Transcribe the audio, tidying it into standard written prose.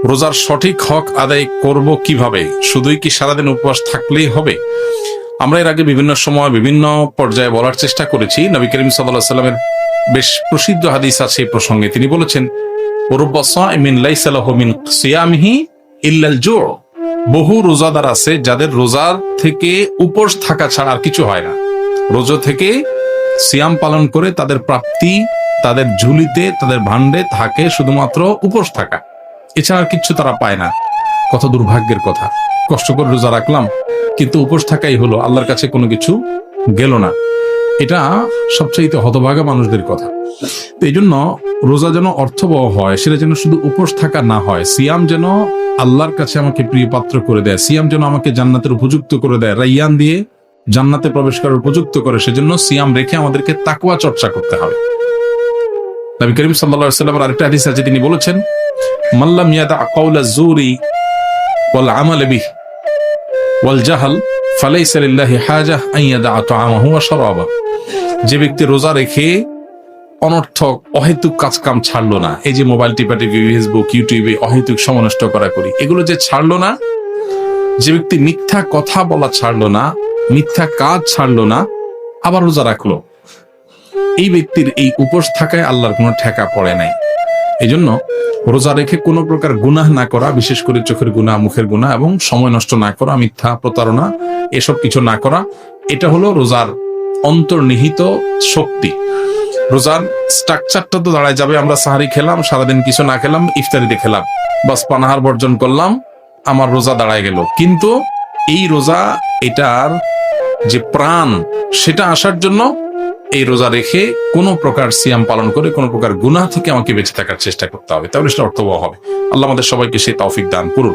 রোজার সঠিক হক আদায় করব কিভাবে? শুধুই কি সারাদিন উপবাস থাকলেই হবে? আমরা এর আগে বিভিন্ন সময় বিভিন্ন পর্যায়ে বলার চেষ্টা করেছি। নবী করিম সাল্লাল্লাহু আলাইহি সাল্লামের বেশ প্রসিদ্ধ হাদিস আছে এই প্রসঙ্গে। তিনি বলেছেন, রুব্বা সাইমিন লাইসা লাহু মিন সিয়ামিহি ইল্লাল জু'। বহু রোজাদার আছে যাদের রোজার থেকে উপোস থাকা ছাড়া আর কিছু হয় না। রোজা থেকে সিয়াম পালন করে তাদের প্রাপ্তি, তাদের ঝুলিতে, তাদের ভান্ডে থাকে শুধুমাত্র উপোস থাকা, এছাড়া আর কিচ্ছু তারা পায় না। কত দুর্ভাগ্যের কথা! কষ্ট করে রোজা রাখলাম, কিন্তু উপোস থাকাই হলো, আল্লাহর কাছে কোনো কিছু গেল না। এটা সবচাইতে হতভাগা মানুষদের কথা। তো এই জন্য রোজা যেন অর্থবহ হয়, সেটা যেন শুধু উপোস থাকা না হয়। সিয়াম যেন আল্লাহর কাছে আমাকে প্রিয় পাত্র করে দেয়, সিয়াম যেন আমাকে জান্নাতের উপযুক্ত করে দেয়, রাইয়ান দিয়ে জান্নাতে প্রবেশ করার উপযুক্ত করে। সেজন্য সিয়াম রেখে আমাদেরকে তাকওয়া চর্চা করতে হবে। নবী করিম সাল্লাল্লাহু আলাইহি ওয়াসাল্লামের আরেকটা হাদিস আছে, তিনি বলেছেন, মাল্লাম ইয়াদা কাওলা যুরি ওয়াল আমাল বিহি ওয়াল জাহল ফালাইসা লিল্লাহি হাজাহ আন ইয়াদা তাআমাহু ওয়া শারাবাহু। যে ব্যক্তি রোজা রেখে অনর্থক অহেতুক কাজকাম ছাড়লো না, এই যে মোবাইল টিপাটিপি, ফেসবুক, ইউটিউবে অহেতুক সময় নষ্ট করা করি, এগুলো যে ছাড়লো না, যে ব্যক্তি মিথ্যা কথা বলা ছাড়লো না, মিথ্যা কাজ ছাড়লো না, আবার রোজা রাখলো, এই ব্যক্তির এই উপোস থাকায় আল্লাহর কোনো ঠেকা পড়ে নাই। এই জন্য রোজা রেখে কোনো প্রকার গুনাহ না করা, বিশেষ করে চোখের গুনাহ, মুখের গুনাহ এবং সময় নষ্ট না করা, মিথ্যা, প্রতারণা, এসব কিছু না করা, এটা হলো রোজার অন্তর্নিহিত শক্তি। রোজার স্ট্রাকচারটা তো দাঁড়ায় যাবে, আমরা সাহারি খেলাম, সারাদিন কিছু না খেলাম, ইফতারিতে খেলাম, বাস পানাহার বর্জন করলাম, আমার রোজা দাঁড়ায় গেল। কিন্তু এই রোজা, এটার যে প্রাণ, সেটা আসার জন্য এই রোজা রেখে কোনো প্রকার সিয়াম পালন করে কোনো প্রকার গুনাহ থেকে আমাকে বেঁচে থাকার চেষ্টা করতে হবে, তাহলে সেটা অর্থবহ হবে। আল্লাহ আমাদের সবাইকে সেই তৌফিক দান করুন।